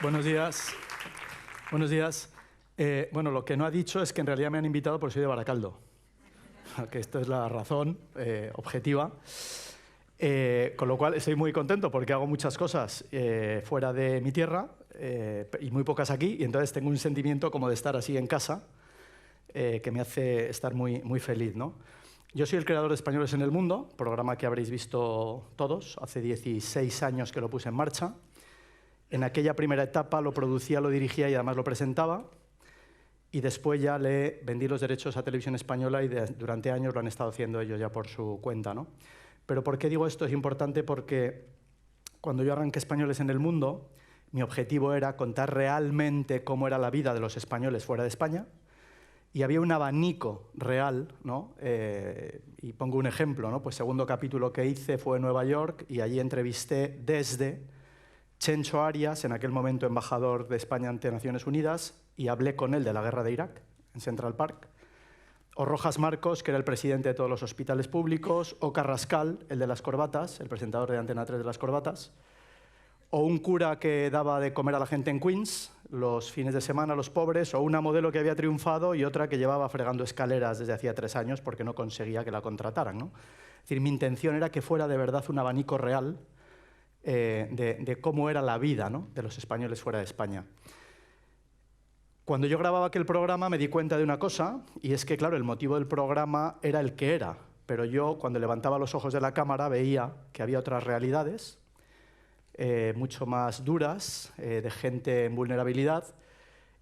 Buenos días. Buenos días. Bueno, lo que no ha dicho es que en realidad me han invitado porque soy de Baracaldo. Que esto es la razón objetiva. Con lo cual estoy muy contento porque hago muchas cosas fuera de mi tierra y muy pocas aquí, y entonces tengo un sentimiento como de estar así en casa que me hace estar muy feliz, ¿no? Yo soy el creador de Españoles en el Mundo, programa que habréis visto todos. Hace 16 años que lo puse en marcha. En aquella primera etapa lo producía, lo dirigía y además lo presentaba. Y después ya le vendí los derechos a Televisión Española y durante años lo han estado haciendo ellos ya por su cuenta, ¿no? Pero ¿por qué digo esto? Es importante porque cuando yo arranqué Españoles en el Mundo, mi objetivo era contar realmente cómo era la vida de los españoles fuera de España, y había un abanico real, ¿no? Y pongo un ejemplo, ¿no? Pues el segundo capítulo que hice fue en Nueva York y allí entrevisté desde Chencho Arias, en aquel momento embajador de España ante Naciones Unidas, y hablé con él de la guerra de Irak, en Central Park. O Rojas Marcos, que era el presidente de todos los hospitales públicos. O Carrascal, el de las corbatas, el presentador de Antena 3 de las corbatas. O un cura que daba de comer a la gente en Queens, los fines de semana a los pobres. O una modelo que había triunfado y otra que llevaba fregando escaleras desde hacía 3 años porque no conseguía que la contrataran, ¿no? Es decir, mi intención era que fuera de verdad un abanico real de cómo era la vida, ¿no?, de los españoles fuera de España. Cuando yo grababa aquel programa me di cuenta de una cosa, y es que, claro, el motivo del programa era el que era, pero yo, cuando levantaba los ojos de la cámara, veía que había otras realidades mucho más duras, de gente en vulnerabilidad,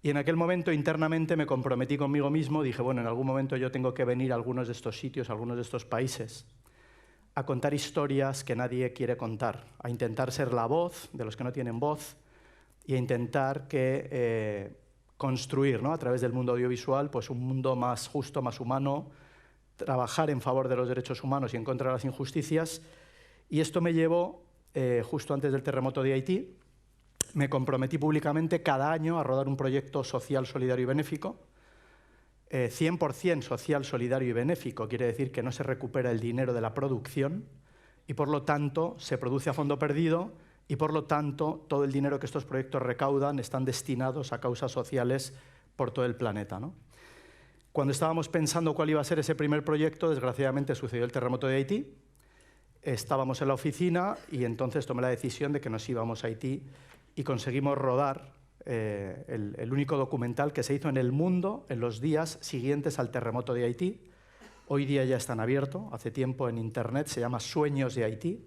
y en aquel momento internamente me comprometí conmigo mismo. Dije, bueno, en algún momento yo tengo que venir a algunos de estos sitios, a algunos de estos países, a contar historias que nadie quiere contar, a intentar ser la voz de los que no tienen voz y a intentar construir, ¿no?, a través del mundo audiovisual, pues un mundo más justo, más humano, trabajar en favor de los derechos humanos y en contra de las injusticias. Y esto me llevó, justo antes del terremoto de Haití, me comprometí públicamente cada año a rodar un proyecto social, solidario y benéfico. 100% social, solidario y benéfico quiere decir que no se recupera el dinero de la producción y, por lo tanto, se produce a fondo perdido y, por lo tanto, todo el dinero que estos proyectos recaudan están destinados a causas sociales por todo el planeta, ¿no? Cuando estábamos pensando cuál iba a ser ese primer proyecto, desgraciadamente sucedió el terremoto de Haití. Estábamos en la oficina y entonces tomé la decisión de que nos íbamos a Haití y conseguimos rodar el único documental que se hizo en el mundo en los días siguientes al terremoto de Haití. Hoy día ya está abierto, hace tiempo en Internet, se llama Sueños de Haití,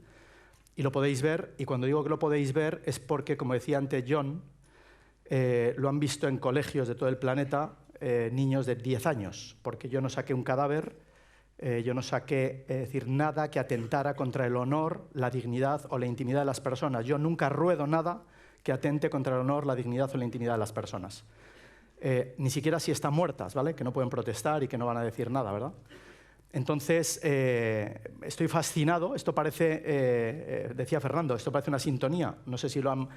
y lo podéis ver. Y cuando digo que lo podéis ver es porque, como decía antes John, lo han visto en colegios de todo el planeta niños de 10 años, porque yo no saqué un cadáver, yo no saqué decir, nada que atentara contra el honor, la dignidad o la intimidad de las personas. Yo nunca ruedo nada que atente contra el honor, la dignidad o la intimidad de las personas. Ni siquiera si están muertas, ¿vale?, que no pueden protestar y que no van a decir nada, ¿verdad? Entonces, estoy fascinado. Esto parece, decía Fernando, esto parece una sintonía. No sé si lo han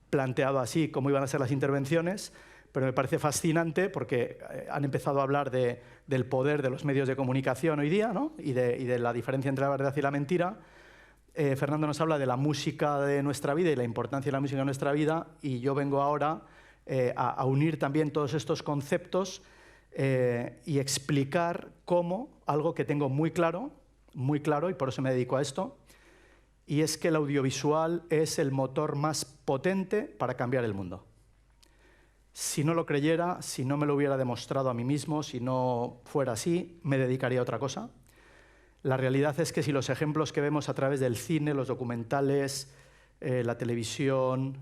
planteado así, cómo iban a ser las intervenciones, pero me parece fascinante porque han empezado a hablar del poder de los medios de comunicación hoy día, ¿no?, y de la diferencia entre la verdad y la mentira. Fernando nos habla de la música de nuestra vida y la importancia de la música en nuestra vida, y yo vengo ahora a unir también todos estos conceptos y explicar cómo algo que tengo muy claro, y por eso me dedico a esto, y es que el audiovisual es el motor más potente para cambiar el mundo. Si no lo creyera, si no me lo hubiera demostrado a mí mismo, si no fuera así, me dedicaría a otra cosa. La realidad es que si los ejemplos que vemos a través del cine, los documentales, la televisión,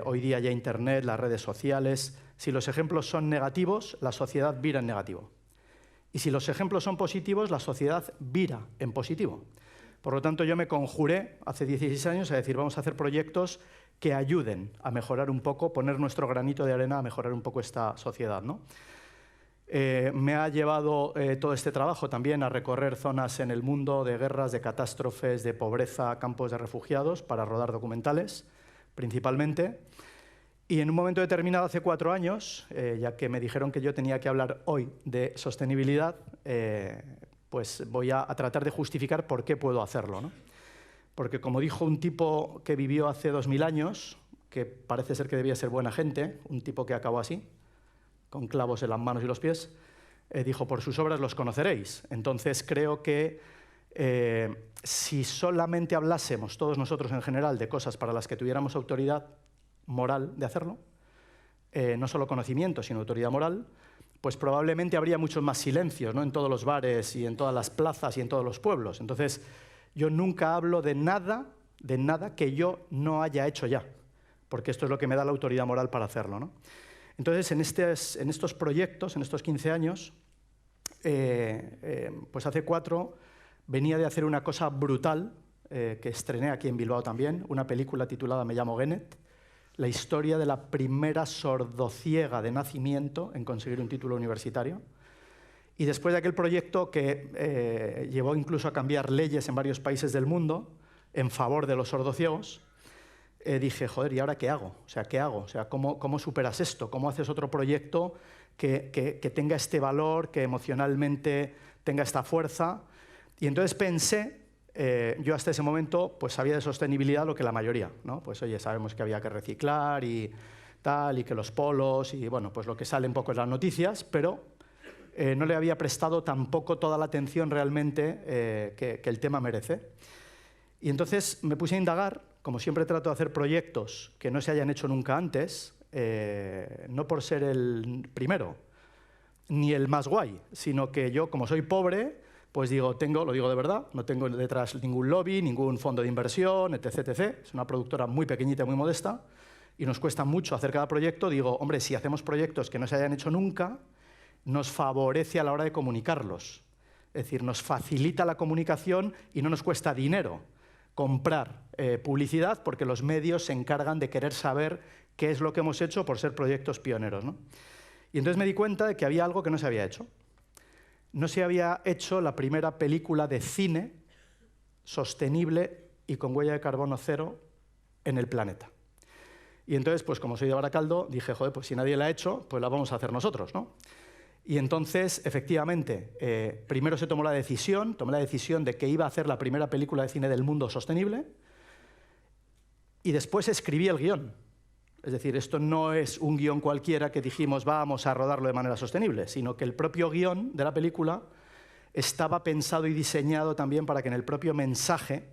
hoy día ya Internet, las redes sociales, si los ejemplos son negativos, la sociedad vira en negativo. Y si los ejemplos son positivos, la sociedad vira en positivo. Por lo tanto, yo me conjuré hace 16 años a decir, vamos a hacer proyectos que ayuden a mejorar un poco, poner nuestro granito de arena a mejorar un poco esta sociedad, ¿no? Me ha llevado todo este trabajo también a recorrer zonas en el mundo de guerras, de catástrofes, de pobreza, campos de refugiados, para rodar documentales, principalmente. Y en un momento determinado, hace 4 años, ya que me dijeron que yo tenía que hablar hoy de sostenibilidad, pues voy a tratar de justificar por qué puedo hacerlo, ¿no? Porque, como dijo un tipo que vivió hace 2000 años, que parece ser que debía ser buena gente, un tipo que acabó así, con clavos en las manos y los pies, dijo, por sus obras los conoceréis. Entonces creo que si solamente hablásemos todos nosotros en general de cosas para las que tuviéramos autoridad moral de hacerlo, no solo conocimiento, sino autoridad moral, pues probablemente habría muchos más silencios, ¿no? En todos los bares y en todas las plazas y en todos los pueblos. Entonces, yo nunca hablo de nada que yo no haya hecho ya, porque esto es lo que me da la autoridad moral para hacerlo, ¿no? Entonces, en estos proyectos, en estos 15 años, pues hace 4 venía de hacer una cosa brutal, que estrené aquí en Bilbao también, una película titulada Me llamo Genet, la historia de la primera sordociega de nacimiento en conseguir un título universitario. Y después de aquel proyecto que llevó incluso a cambiar leyes en varios países del mundo en favor de los sordociegos, dije, joder, ¿y ahora qué hago? O sea, ¿qué hago? O sea, ¿cómo superas esto? ¿Cómo haces otro proyecto que tenga este valor, que emocionalmente tenga esta fuerza? Y entonces pensé, yo hasta ese momento pues sabía de sostenibilidad lo que la mayoría, ¿no? Pues oye, sabemos que había que reciclar y tal, y que los polos, y bueno, pues lo que sale un poco en las noticias, pero no le había prestado tampoco toda la atención realmente que el tema merece. Y entonces me puse a indagar, como siempre trato de hacer proyectos que no se hayan hecho nunca antes, no por ser el primero, ni el más guay, sino que yo, como soy pobre, pues digo, lo digo de verdad, no tengo detrás ningún lobby, ningún fondo de inversión, etc, etc. Es una productora muy pequeñita, muy modesta, y nos cuesta mucho hacer cada proyecto. Digo, hombre, si hacemos proyectos que no se hayan hecho nunca, nos favorece a la hora de comunicarlos. Es decir, nos facilita la comunicación y no nos cuesta dinero comprar publicidad, porque los medios se encargan de querer saber qué es lo que hemos hecho por ser proyectos pioneros, ¿no? Y entonces me di cuenta de que había algo que no se había hecho. No se había hecho la primera película de cine sostenible y con huella de carbono cero en el planeta. Y entonces, pues como soy de Baracaldo, dije, joder, pues si nadie la ha hecho, pues la vamos a hacer nosotros, ¿no? Y entonces, efectivamente, primero se tomé la decisión de que iba a hacer la primera película de cine del mundo sostenible, y después escribí el guión. Es decir, esto no es un guión cualquiera que dijimos vamos a rodarlo de manera sostenible, sino que el propio guión de la película estaba pensado y diseñado también para que en el propio mensaje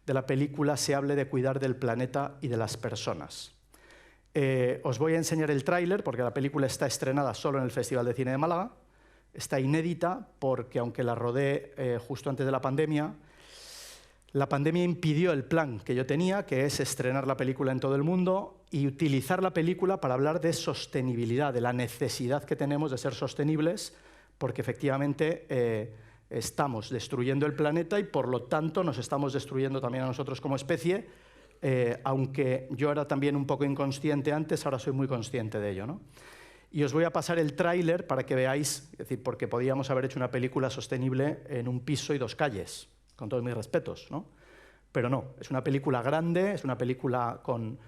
de la película se hable de cuidar del planeta y de las personas. Os voy a enseñar el tráiler, porque la película está estrenada solo en el Festival de Cine de Málaga. Está inédita porque, aunque la rodé justo antes de la pandemia impidió el plan que yo tenía, que es estrenar la película en todo el mundo y utilizar la película para hablar de sostenibilidad, de la necesidad que tenemos de ser sostenibles, porque efectivamente estamos destruyendo el planeta y por lo tanto nos estamos destruyendo también a nosotros como especie, aunque yo era también un poco inconsciente antes, ahora soy muy consciente de ello, ¿no? Y os voy a pasar el tráiler para que veáis, es decir, porque podíamos haber hecho una película sostenible en un piso y 2 calles, con todos mis respetos, ¿no? Pero no, es una película grande, es una película con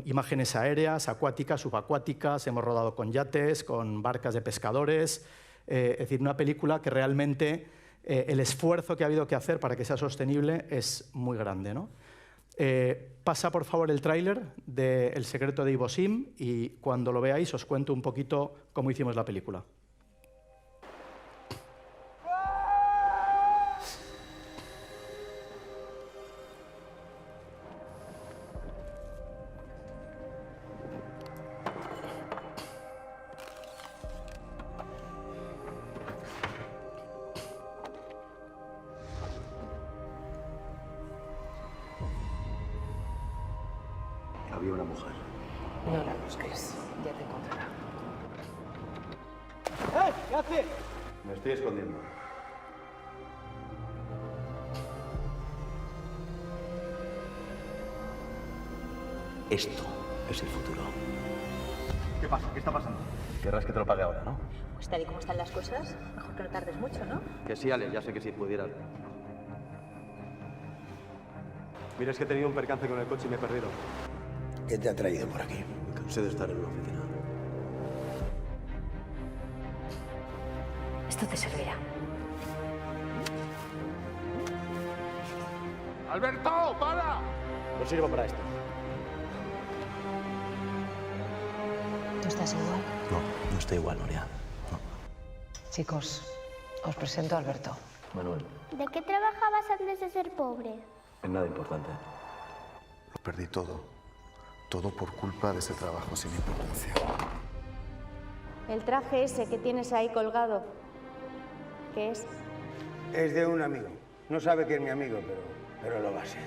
imágenes aéreas, acuáticas, subacuáticas, hemos rodado con yates, con barcas de pescadores, es decir, una película que realmente el esfuerzo que ha habido que hacer para que sea sostenible es muy grande, ¿no? Pasa por favor el tráiler de El secreto de Ivo Sim y cuando lo veáis os cuento un poquito cómo hicimos la película. Había una mujer. No la busques, ya te encontrará. ¿Qué haces? Me estoy escondiendo. Esto es el futuro. ¿Qué pasa? ¿Qué está pasando? Querrás que te lo pague ahora, ¿no? Pues tal y como están las cosas, mejor que no tardes mucho, ¿no? Que sí, Ale, ya sé que si pudieras. Mira, es que he tenido un percance con el coche y me he perdido. ¿Qué te ha traído por aquí? Me cansé de estar en una oficina. Esto te servirá. ¡Alberto, para! No sirvo para esto. ¿Tú estás igual? No estoy igual, Nuria. No. Chicos, os presento a Alberto. Manuel, ¿De qué trabajabas antes de ser pobre? es nada importante. Lo perdí todo. Todo por culpa de ese trabajo sin importancia. El traje ese que tienes ahí colgado, ¿qué es? Es de un amigo. No sabe que es mi amigo, pero lo va a ser.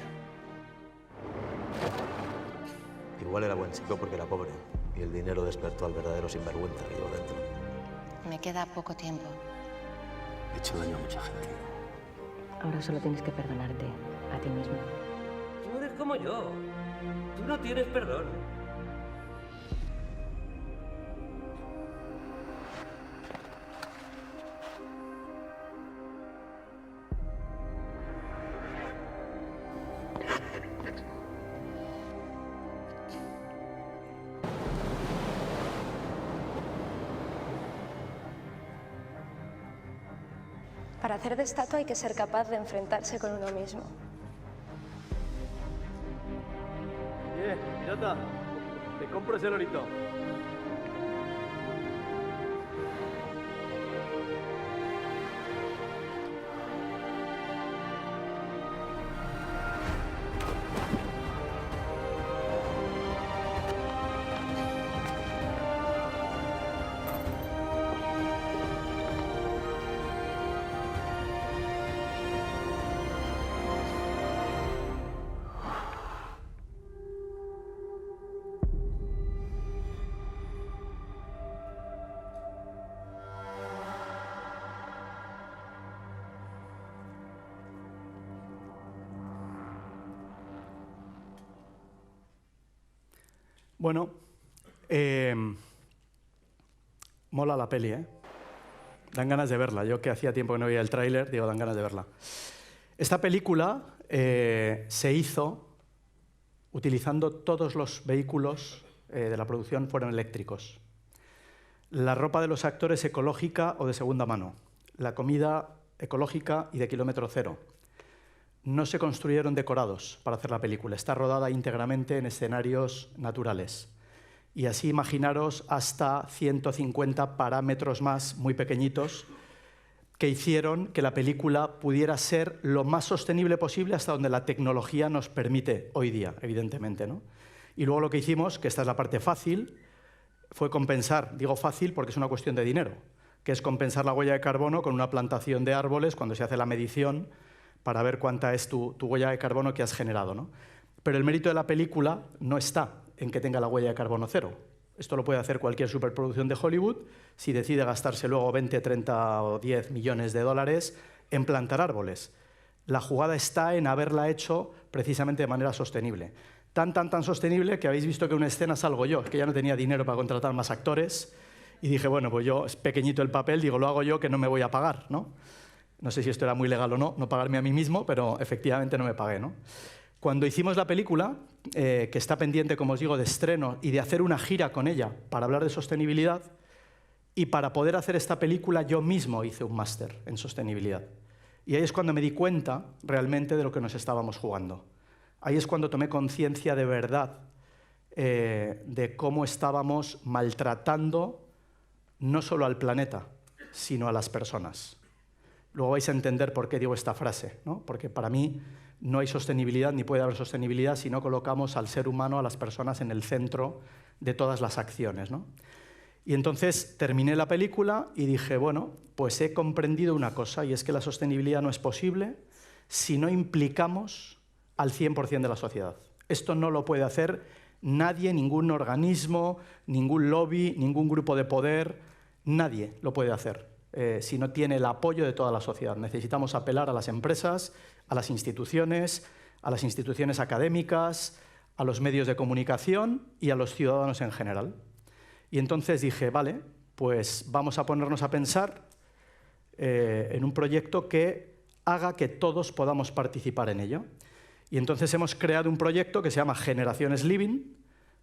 Igual era buen chico porque era pobre. Y el dinero despertó al verdadero sinvergüenza que llevo dentro. Me queda poco tiempo. He hecho daño a mucha gente. Ahora solo tienes que perdonarte a ti mismo. Tú eres como yo. Tú no tienes perdón. Para hacer de estatua hay que ser capaz de enfrentarse con uno mismo. Pirata, te compro ese lorito. Bueno, mola la peli, ¿eh? Dan ganas de verla. Yo que hacía tiempo que no veía el tráiler, digo, dan ganas de verla. Esta película se hizo utilizando todos los vehículos de la producción fueron eléctricos. La ropa de los actores ecológica o de segunda mano. La comida ecológica y de kilómetro cero. No se construyeron decorados para hacer la película. Está rodada íntegramente en escenarios naturales. Y así imaginaros hasta 150 parámetros más, muy pequeñitos, que hicieron que la película pudiera ser lo más sostenible posible hasta donde la tecnología nos permite hoy día, evidentemente, ¿no? Y luego lo que hicimos, que esta es la parte fácil, fue compensar, digo fácil porque es una cuestión de dinero, que es compensar la huella de carbono con una plantación de árboles cuando se hace la medición para ver cuánta es tu huella de carbono que has generado, ¿no? Pero el mérito de la película no está en que tenga la huella de carbono cero. Esto lo puede hacer cualquier superproducción de Hollywood si decide gastarse luego 20, 30 o 10 millones de dólares en plantar árboles. La jugada está en haberla hecho precisamente de manera sostenible. Tan sostenible que habéis visto que en una escena salgo yo, que ya no tenía dinero para contratar más actores, y dije, bueno, pues yo, es pequeñito el papel, digo, lo hago yo que no me voy a pagar, ¿no? No sé si esto era muy legal o no pagarme a mí mismo, pero efectivamente no me pagué, ¿no? Cuando hicimos la película, que está pendiente, como os digo, de estreno y de hacer una gira con ella para hablar de sostenibilidad, y para poder hacer esta película yo mismo hice un máster en sostenibilidad. Y ahí es cuando me di cuenta realmente de lo que nos estábamos jugando. Ahí es cuando tomé conciencia de verdad de cómo estábamos maltratando no solo al planeta, sino a las personas. Luego vais a entender por qué digo esta frase, ¿no? Porque para mí no hay sostenibilidad ni puede haber sostenibilidad si no colocamos al ser humano, a las personas, en el centro de todas las acciones, ¿no? Y entonces terminé la película y dije, bueno, pues he comprendido una cosa, y es que la sostenibilidad no es posible si no implicamos al 100% de la sociedad. Esto no lo puede hacer nadie, ningún organismo, ningún lobby, ningún grupo de poder, nadie lo puede hacer. Si no tiene el apoyo de toda la sociedad. Necesitamos apelar a las empresas, a las instituciones académicas, a los medios de comunicación y a los ciudadanos en general. Y entonces dije, vale, pues vamos a ponernos a pensar en un proyecto que haga que todos podamos participar en ello. Y entonces hemos creado un proyecto que se llama Generaciones Living,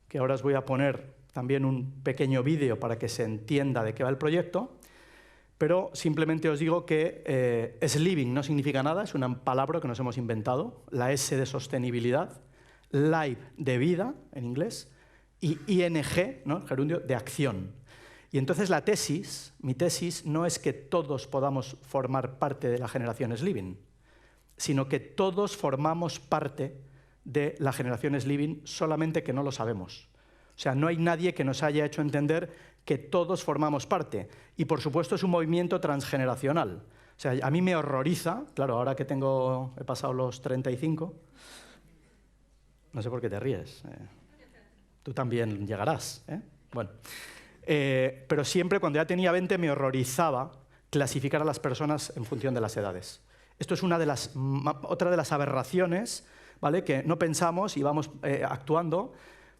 que ahora os voy a poner también un pequeño vídeo para que se entienda de qué va el proyecto. Pero simplemente os digo que es living, no significa nada, es una palabra que nos hemos inventado, la S de sostenibilidad, life de vida en inglés, y ING, ¿no? El gerundio de acción. Y entonces mi tesis no es que todos podamos formar parte de la generación Sliving, sino que todos formamos parte de la generación Sliving, solamente que no lo sabemos. O sea, no hay nadie que nos haya hecho entender que todos formamos parte. Y por supuesto es un movimiento transgeneracional. O sea, a mí me horroriza, claro, ahora que he pasado los 35, no sé por qué te ríes. Tú también llegarás, ¿eh? Bueno. Pero siempre cuando ya tenía 20 me horrorizaba clasificar a las personas en función de las edades. Esto es otra de las aberraciones, ¿vale? Que no pensamos y vamos actuando.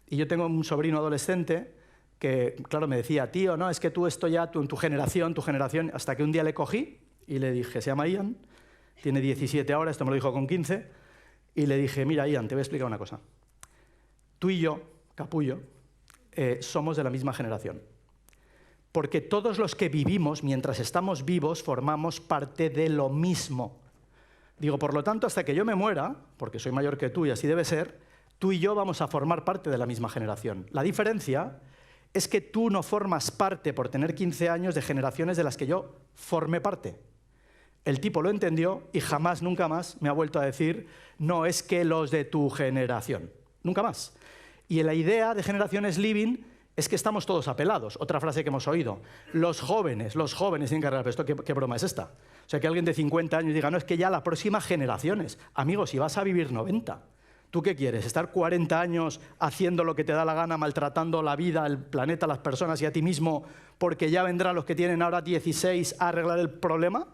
Y yo tengo un sobrino adolescente que, claro, me decía, tío, no, es que tú esto ya, tu generación, hasta que un día le cogí y le dije, se llama Ian, tiene 17 ahora, esto me lo dijo con 15, y le dije, mira, Ian, te voy a explicar una cosa. Tú y yo, capullo, somos de la misma generación. Porque todos los que vivimos, mientras estamos vivos, formamos parte de lo mismo. Digo, por lo tanto, hasta que yo me muera, porque soy mayor que tú y así debe ser, tú y yo vamos a formar parte de la misma generación. La diferencia es que tú no formas parte, por tener 15 años, de generaciones de las que yo formé parte. El tipo lo entendió y jamás, nunca más, me ha vuelto a decir, no, es que los de tu generación. Nunca más. Y la idea de generación Sliving es que estamos todos apelados. Otra frase que hemos oído. Los jóvenes tienen que arreglar. ¿Esto qué broma es esta? O sea, que alguien de 50 años diga, no, es que ya las próximas generaciones. Amigos, si vas a vivir 90, ¿tú qué quieres? ¿Estar 40 años haciendo lo que te da la gana, maltratando la vida, el planeta, las personas y a ti mismo, porque ya vendrán los que tienen ahora 16 a arreglar el problema?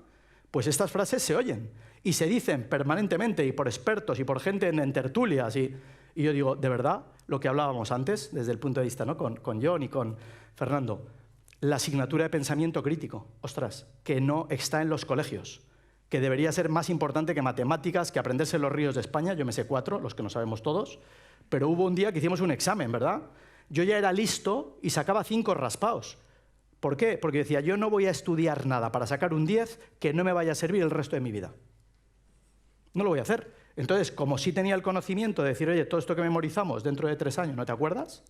Pues estas frases se oyen y se dicen permanentemente y por expertos y por gente en tertulias. Y yo digo, de verdad, lo que hablábamos antes, desde el punto de vista, ¿no? con John y con Fernando, la asignatura de pensamiento crítico, ostras, que no está en los colegios, que debería ser más importante que matemáticas, que aprenderse los ríos de España. Yo me sé 4, los que no sabemos todos, pero hubo un día que hicimos un examen, ¿verdad? Yo ya era listo y sacaba 5 raspados. ¿Por qué? Porque decía, yo no voy a estudiar nada para sacar un 10 que no me vaya a servir el resto de mi vida. No lo voy a hacer. Entonces, como sí tenía el conocimiento de decir, oye, todo esto que memorizamos dentro de 3 años, ¿no te acuerdas?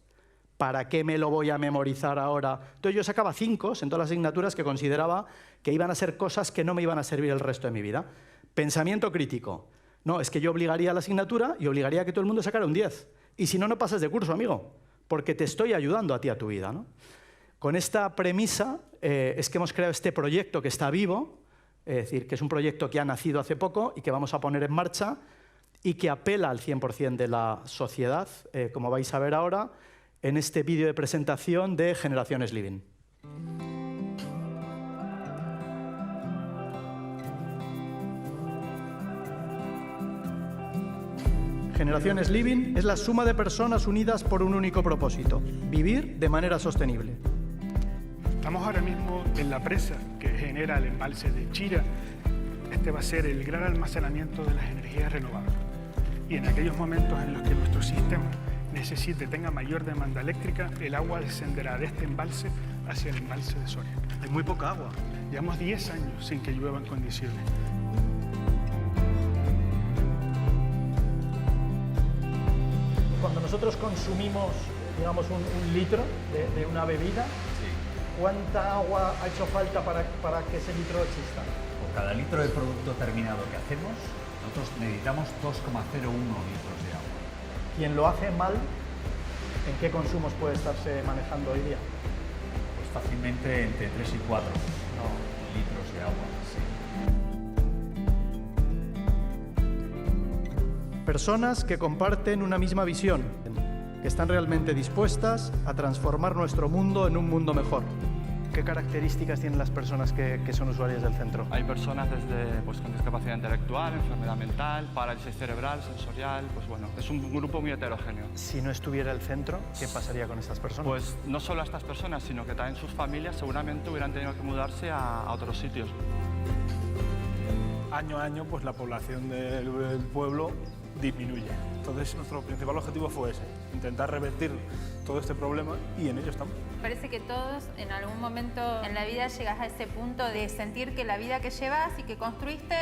¿Para qué me lo voy a memorizar ahora? Entonces yo sacaba 5 en todas las asignaturas que consideraba que iban a ser cosas que no me iban a servir el resto de mi vida. Pensamiento crítico. No, es que yo obligaría a la asignatura y obligaría a que todo el mundo sacara un 10. Y si no, no pasas de curso, amigo, porque te estoy ayudando a ti a tu vida, ¿no? Con esta premisa es que hemos creado este proyecto que está vivo, es decir, que es un proyecto que ha nacido hace poco y que vamos a poner en marcha y que apela al 100% de la sociedad, como vais a ver ahora, en este vídeo de presentación de Generación Sliving. Generación Sliving es la suma de personas unidas por un único propósito: vivir de manera sostenible. Estamos ahora mismo en la presa que genera el embalse de Chira. Este va a ser el gran almacenamiento de las energías renovables. Y en aquellos momentos en los que nuestro sistema tenga mayor demanda eléctrica, el agua descenderá de este embalse hacia el embalse de Soria. Hay muy poca agua. Llevamos 10 años sin que llueva en condiciones. Cuando nosotros consumimos, digamos, un litro de una bebida, ¿cuánta agua ha hecho falta para que ese litro exista? Por cada litro de producto terminado que hacemos, nosotros necesitamos 2,01 litros de agua. Quien lo hace mal, ¿en qué consumos puede estarse manejando hoy día? Pues fácilmente entre 3 y 4 litros de agua. Sí. Personas que comparten una misma visión, que están realmente dispuestas a transformar nuestro mundo en un mundo mejor. ¿Qué características tienen las personas que son usuarias del centro? Hay personas desde con discapacidad intelectual, enfermedad mental, parálisis cerebral, sensorial, pues bueno, es un grupo muy heterogéneo. Si no estuviera el centro, ¿qué pasaría con estas personas? Pues no solo a estas personas, sino que también sus familias seguramente hubieran tenido que mudarse a otros sitios. Año a año, pues la población del pueblo disminuye. Entonces, nuestro principal objetivo fue ese, intentar revertir todo este problema y en ello estamos. Parece que todos en algún momento en la vida llegas a ese punto de sentir que la vida que llevas y que construiste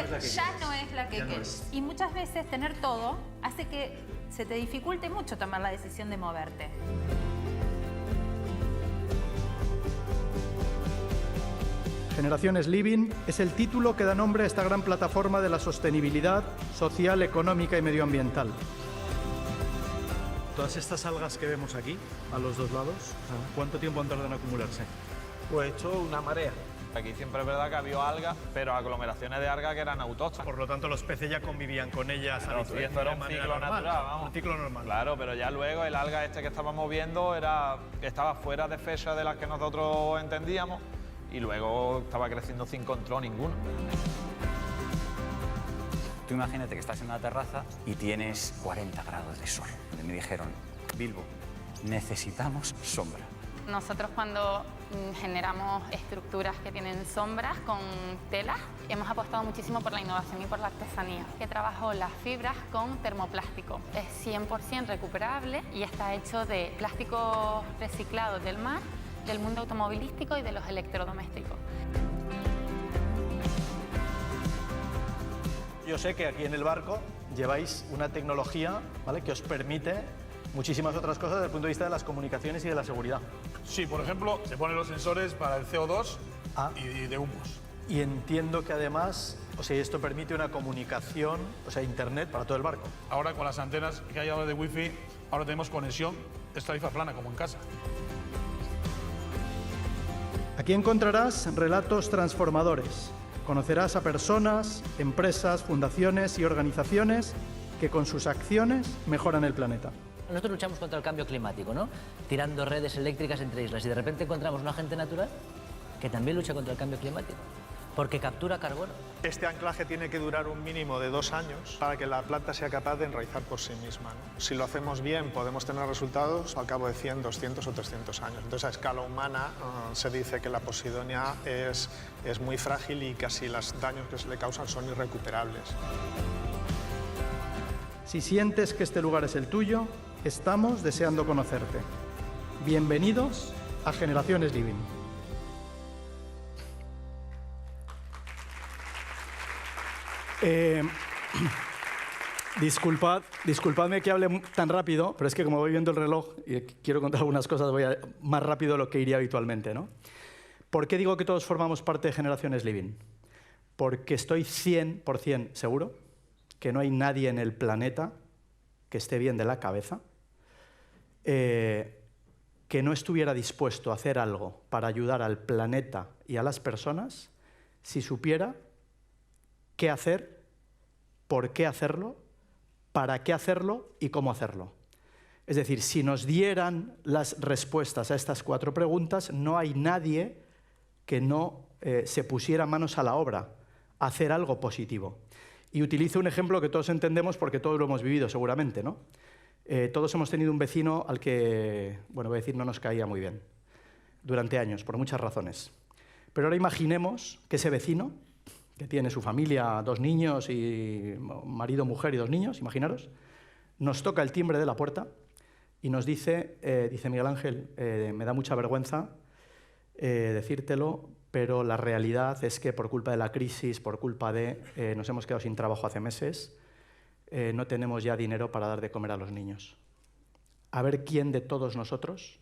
no es la que quieres. Y muchas veces tener todo hace que se te dificulte mucho tomar la decisión de moverte. Generaciones Living es el título que da nombre a esta gran plataforma de la sostenibilidad social, económica y medioambiental. Todas estas algas que vemos aquí, a los dos lados, ¿cuánto tiempo han tardado en acumularse? Pues esto una marea. Aquí siempre es verdad que había algas, pero aglomeraciones de algas que eran autóctonas. Por lo tanto, los peces ya convivían con ellas. Claro, sí, esto era un ciclo natural, vamos. Un ciclo normal. Claro, pero ya luego el alga este que estábamos viendo estaba fuera de fechas de las que nosotros entendíamos y luego estaba creciendo sin control ninguno. Tú imagínate que estás en una terraza y tienes 40 grados de sol. Me dijeron, Bilbo, necesitamos sombra. Nosotros cuando generamos estructuras que tienen sombras con telas, hemos apostado muchísimo por la innovación y por la artesanía. Que trabajo las fibras con termoplástico. Es 100% recuperable y está hecho de plásticos reciclados del mar, del mundo automovilístico y de los electrodomésticos. Yo sé que aquí en el barco lleváis una tecnología, ¿vale?, que os permite muchísimas otras cosas desde el punto de vista de las comunicaciones y de la seguridad. Sí, por ejemplo, se ponen los sensores para el CO2 y de humos. Y entiendo que además, o sea, esto permite una comunicación, o sea, internet para todo el barco. Ahora con las antenas que hay ahora de wifi, ahora tenemos conexión, es tarifa plana como en casa. Aquí encontrarás relatos transformadores. Conocerás a personas, empresas, fundaciones y organizaciones que con sus acciones mejoran el planeta. Nosotros luchamos contra el cambio climático, ¿no? Tirando redes eléctricas entre islas y de repente encontramos un agente natural que también lucha contra el cambio climático, porque captura carbono. Este anclaje tiene que durar un mínimo de 2 años para que la planta sea capaz de enraizar por sí misma, ¿no? Si lo hacemos bien, podemos tener resultados al cabo de 100, 200 o 300 años. Entonces, a escala humana se dice que la posidonia es muy frágil y casi los daños que se le causan son irrecuperables. Si sientes que este lugar es el tuyo, estamos deseando conocerte. Bienvenidos a Generaciones Living. Disculpadme que hable tan rápido, pero es que como voy viendo el reloj y quiero contar algunas cosas, voy más rápido de lo que iría habitualmente, ¿no? ¿Por qué digo que todos formamos parte de Generaciones Living? Porque estoy 100% seguro que no hay nadie en el planeta que esté bien de la cabeza, que no estuviera dispuesto a hacer algo para ayudar al planeta y a las personas si supiera qué hacer, por qué hacerlo, para qué hacerlo y cómo hacerlo. Es decir, si nos dieran las respuestas a estas 4 preguntas, no hay nadie que no se pusiera manos a la obra a hacer algo positivo. Y utilizo un ejemplo que todos entendemos porque todos lo hemos vivido seguramente, ¿no? Todos hemos tenido un vecino al que, bueno, voy a decir, no nos caía muy bien durante años, por muchas razones. Pero ahora imaginemos que ese vecino, que tiene su familia, 2 niños, y marido, mujer y 2 niños, imaginaros, nos toca el timbre de la puerta y nos dice, dice Miguel Ángel, me da mucha vergüenza decírtelo, pero la realidad es que por culpa de la crisis, por culpa de... nos hemos quedado sin trabajo hace meses, no tenemos ya dinero para dar de comer a los niños. A ver quién de todos nosotros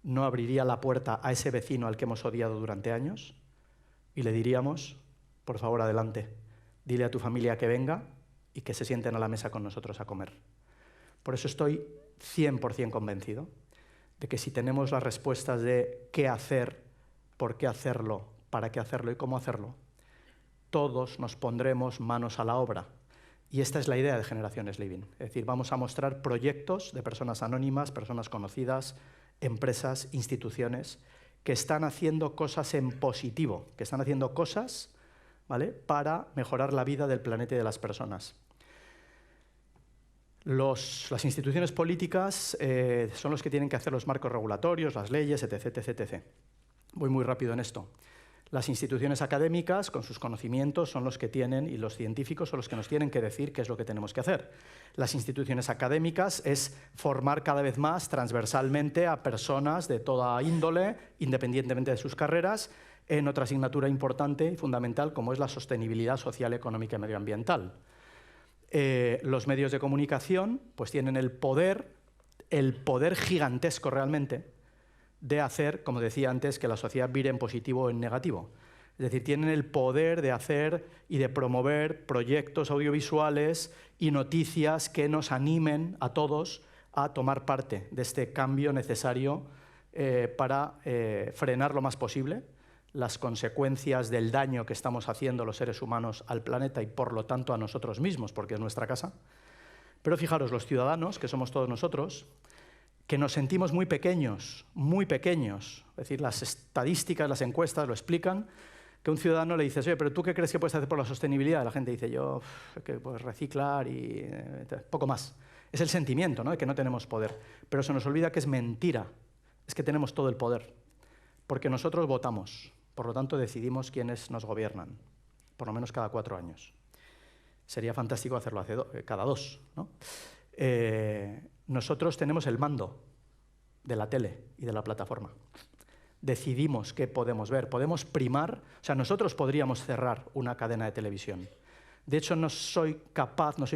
no abriría la puerta a ese vecino al que hemos odiado durante años y le diríamos, por favor, adelante, dile a tu familia que venga y que se sienten a la mesa con nosotros a comer. Por eso estoy 100% convencido de que si tenemos las respuestas de qué hacer, por qué hacerlo, para qué hacerlo y cómo hacerlo, todos nos pondremos manos a la obra. Y esta es la idea de Generaciones Living. Es decir, vamos a mostrar proyectos de personas anónimas, personas conocidas, empresas, instituciones, que están haciendo cosas en positivo, que están haciendo cosas, ¿vale?, para mejorar la vida del planeta y de las personas. Las instituciones políticas son los que tienen que hacer los marcos regulatorios, las leyes, etc., etc. Voy muy rápido en esto. Las instituciones académicas, con sus conocimientos, son los que tienen, y los científicos son los que nos tienen que decir qué es lo que tenemos que hacer. Las instituciones académicas es formar cada vez más transversalmente a personas de toda índole, independientemente de sus carreras, en otra asignatura importante y fundamental como es la sostenibilidad social, económica y medioambiental. Los medios de comunicación pues tienen el poder gigantesco realmente de hacer, como decía antes, que la sociedad vire en positivo o en negativo. Es decir, tienen el poder de hacer y de promover proyectos audiovisuales y noticias que nos animen a todos a tomar parte de este cambio necesario para frenar lo más posible las consecuencias del daño que estamos haciendo los seres humanos al planeta y por lo tanto a nosotros mismos, porque es nuestra casa. Pero fijaros, los ciudadanos, que somos todos nosotros, que nos sentimos muy pequeños, es decir, las estadísticas, las encuestas lo explican, que un ciudadano le dices, oye, pero ¿tú qué crees que puedes hacer por la sostenibilidad? La gente dice, yo, que pues reciclar y poco más. Es el sentimiento, ¿no?, de que no tenemos poder. Pero se nos olvida que es mentira, es que tenemos todo el poder, porque nosotros votamos, por lo tanto decidimos quiénes nos gobiernan, por lo menos cada 4 años. Sería fantástico hacerlo cada 2, ¿no? Nosotros tenemos el mando de la tele y de la plataforma. Decidimos qué podemos ver, podemos primar, o sea, nosotros podríamos cerrar una cadena de televisión. De hecho, no soy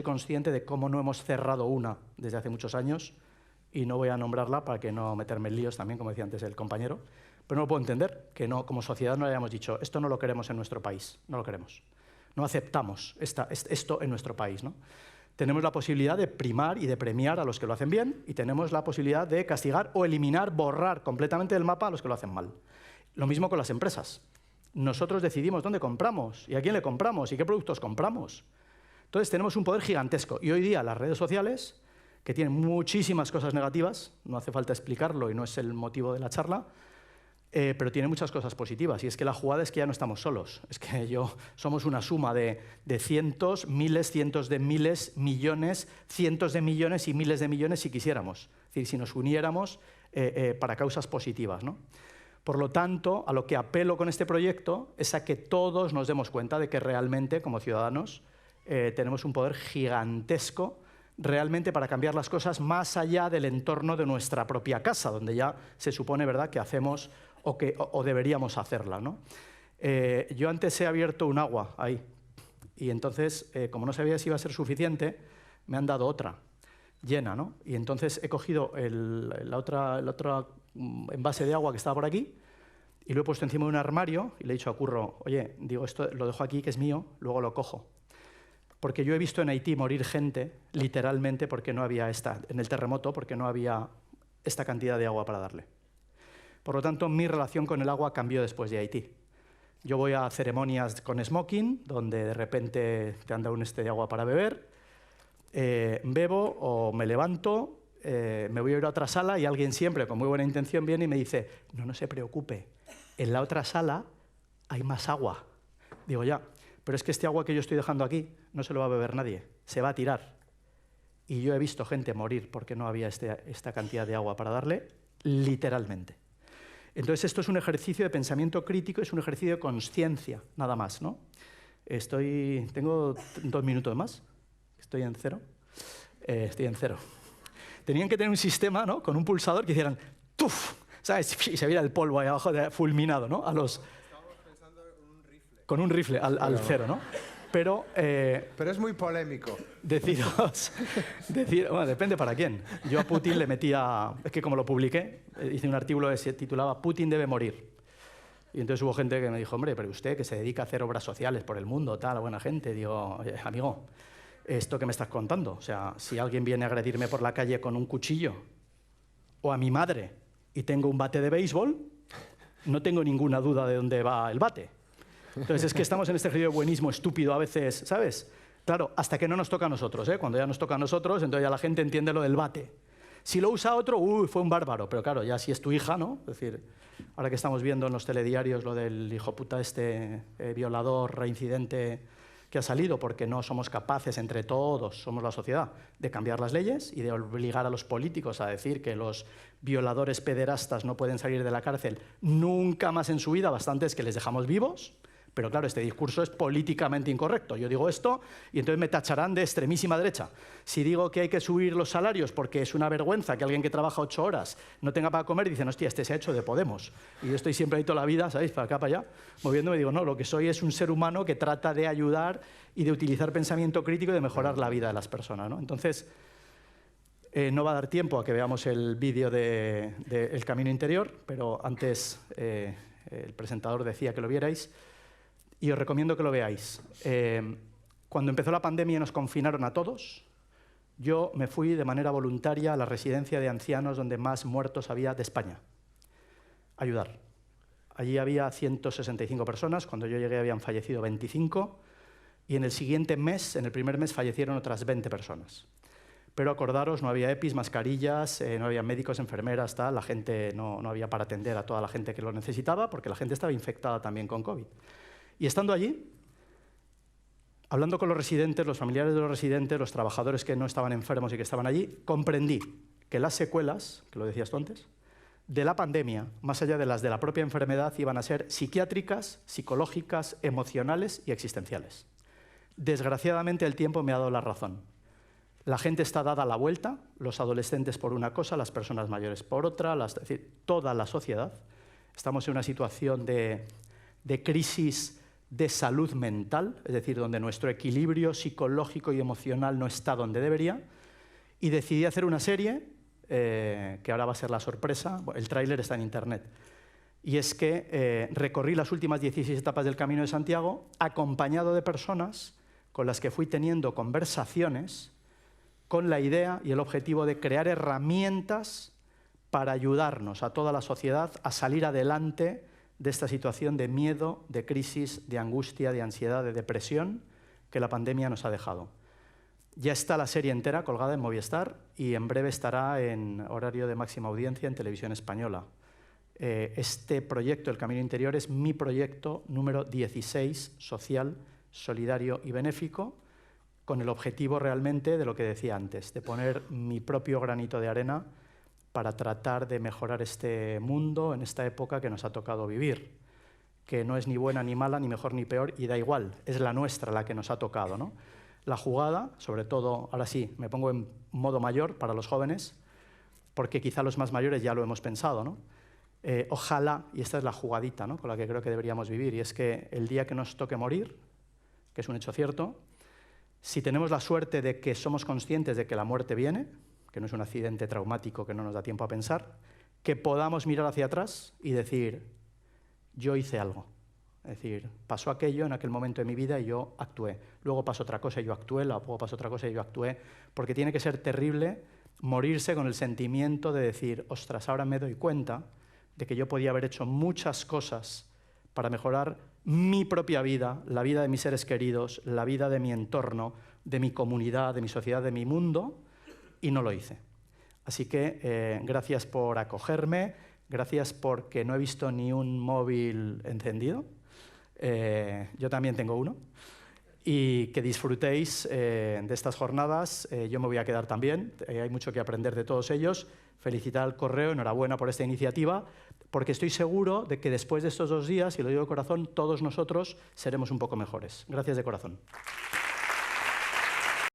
consciente de cómo no hemos cerrado una desde hace muchos años, y no voy a nombrarla para que no meterme en líos también, como decía antes el compañero, pero no lo puedo entender, que no, como sociedad no hayamos dicho, esto no lo queremos en nuestro país, no lo queremos. No aceptamos esto en nuestro país, ¿no? Tenemos la posibilidad de primar y de premiar a los que lo hacen bien, y tenemos la posibilidad de castigar o eliminar, borrar completamente del mapa a los que lo hacen mal. Lo mismo con las empresas. Nosotros decidimos dónde compramos y a quién le compramos y qué productos compramos. Entonces tenemos un poder gigantesco. Y hoy día las redes sociales, que tienen muchísimas cosas negativas, no hace falta explicarlo y no es el motivo de la charla, pero tiene muchas cosas positivas, y es que la jugada es que ya no estamos solos, es que somos una suma de cientos, miles, cientos de miles, millones, cientos de millones y miles de millones si quisiéramos, es decir, si nos uniéramos para causas positivas, ¿no? Por lo tanto, a lo que apelo con este proyecto es a que todos nos demos cuenta de que realmente, como ciudadanos, tenemos un poder gigantesco realmente para cambiar las cosas más allá del entorno de nuestra propia casa, donde ya se supone, ¿verdad?, que hacemos o deberíamos hacerla, ¿no? Yo antes he abierto un agua ahí, y entonces, como no sabía si iba a ser suficiente, me han dado otra, llena, ¿no? Y entonces he cogido el otro envase de agua que estaba por aquí y lo he puesto encima de un armario y le he dicho a Curro, oye, digo, esto lo dejo aquí, que es mío, luego lo cojo. Porque yo he visto en Haití morir gente, literalmente, porque no había en el terremoto, porque no había esta cantidad de agua para darle. Por lo tanto, mi relación con el agua cambió después de Haití. Yo voy a ceremonias con smoking, donde de repente te han dado un de agua para beber, bebo o me levanto, me voy a ir a otra sala y alguien siempre con muy buena intención viene y me dice, no se preocupe, en la otra sala hay más agua. Digo, ya, pero es que este agua que yo estoy dejando aquí no se lo va a beber nadie, se va a tirar. Y yo he visto gente morir porque no había esta cantidad de agua para darle, literalmente. Entonces, esto es un ejercicio de pensamiento crítico, es un ejercicio de conciencia, nada más, ¿no? Tengo 2 minutos más, estoy en cero. Estoy en cero. Tenían que tener un sistema, ¿no?, con un pulsador que hicieran ¡tuf! ¿Sabes? Y se viera el polvo ahí abajo fulminado, ¿no? Con un rifle al cero, ¿no? Pero es muy polémico. Bueno, depende para quién. Yo a Putin le metía... Es que como lo publiqué, hice un artículo que se titulaba Putin debe morir. Y entonces hubo gente que me dijo, hombre, pero usted que se dedica a hacer obras sociales por el mundo, tal, buena gente. Digo, oye, amigo, ¿esto que me estás contando? O sea, si alguien viene a agredirme por la calle con un cuchillo, o a mi madre, y tengo un bate de béisbol, no tengo ninguna duda de dónde va el bate. Entonces es que estamos en este ejercicio de buenismo estúpido a veces, ¿sabes? Claro, hasta que no nos toca a nosotros, ¿eh? Cuando ya nos toca a nosotros, entonces ya la gente entiende lo del bate. Si lo usa otro, fue un bárbaro, pero claro, ya si es tu hija, ¿no? Es decir, ahora que estamos viendo en los telediarios lo del hijo puta violador, reincidente que ha salido, porque no somos capaces entre todos, somos la sociedad, de cambiar las leyes y de obligar a los políticos a decir que los violadores pederastas no pueden salir de la cárcel nunca más en su vida, bastante es que les dejamos vivos. Pero claro, este discurso es políticamente incorrecto. Yo digo esto y entonces me tacharán de extremísima derecha. Si digo que hay que subir los salarios porque es una vergüenza que alguien que trabaja 8 horas no tenga para comer, dicen, hostia, este se ha hecho de Podemos. Y yo estoy siempre ahí toda la vida, ¿sabéis?, para acá, para allá, moviéndome y digo, no, lo que soy es un ser humano que trata de ayudar y de utilizar pensamiento crítico y de mejorar la vida de las personas, ¿no? Entonces, no va a dar tiempo a que veamos el vídeo de El Camino Interior, pero antes el presentador decía que lo vierais. y os recomiendo que lo veáis. Cuando empezó la pandemia y nos confinaron a todos, yo me fui de manera voluntaria a la residencia de ancianos donde más muertos había de España. A ayudar. Allí había 165 personas, cuando yo llegué habían fallecido 25, y en el siguiente mes, en el primer mes, fallecieron otras 20 personas. Pero acordaros, no había EPIs, mascarillas, no había médicos, enfermeras, tal, la gente no había para atender a toda la gente que lo necesitaba, porque la gente estaba infectada también con COVID. Y estando allí, hablando con los residentes, los familiares de los residentes, los trabajadores que no estaban enfermos y que estaban allí, comprendí que las secuelas, que lo decías tú antes, de la pandemia, más allá de las de la propia enfermedad, iban a ser psiquiátricas, psicológicas, emocionales y existenciales. Desgraciadamente el tiempo me ha dado la razón. La gente está dada la vuelta, los adolescentes por una cosa, las personas mayores por otra, es decir, toda la sociedad. Estamos en una situación de crisis de salud mental, es decir, donde nuestro equilibrio psicológico y emocional no está donde debería, y decidí hacer una serie, que ahora va a ser la sorpresa, el tráiler está en internet, y es que recorrí las últimas 16 etapas del Camino de Santiago acompañado de personas con las que fui teniendo conversaciones con la idea y el objetivo de crear herramientas para ayudarnos a toda la sociedad a salir adelante de esta situación de miedo, de crisis, de angustia, de ansiedad, de depresión que la pandemia nos ha dejado. Ya está la serie entera colgada en Movistar y en breve estará en horario de máxima audiencia en Televisión Española. Este proyecto, El Camino Interior, es mi proyecto número 16, social, solidario y benéfico, con el objetivo realmente de lo que decía antes, de poner mi propio granito de arena para tratar de mejorar este mundo en esta época que nos ha tocado vivir, que no es ni buena ni mala, ni mejor ni peor, y da igual, es la nuestra la que nos ha tocado, ¿no? La jugada, sobre todo, ahora sí, me pongo en modo mayor para los jóvenes, porque quizá los más mayores ya lo hemos pensado, ¿no? Ojalá, y esta es la jugadita, ¿no?, con la que creo que deberíamos vivir, y es que el día que nos toque morir, que es un hecho cierto, si tenemos la suerte de que somos conscientes de que la muerte viene, que no es un accidente traumático que no nos da tiempo a pensar, que podamos mirar hacia atrás y decir, yo hice algo. Es decir, pasó aquello en aquel momento de mi vida y yo actué. Luego pasó otra cosa y yo actué, luego pasó otra cosa y yo actué, porque tiene que ser terrible morirse con el sentimiento de decir, ostras, ahora me doy cuenta de que yo podía haber hecho muchas cosas para mejorar mi propia vida, la vida de mis seres queridos, la vida de mi entorno, de mi comunidad, de mi sociedad, de mi mundo, y no lo hice. Así que gracias por acogerme, gracias porque no he visto ni un móvil encendido, yo también tengo uno, y que disfrutéis de estas jornadas. Yo me voy a quedar también, hay mucho que aprender de todos ellos. Felicitar al Correo, enhorabuena por esta iniciativa, porque estoy seguro de que después de estos 2 días, y lo digo de corazón, todos nosotros seremos un poco mejores. Gracias de corazón.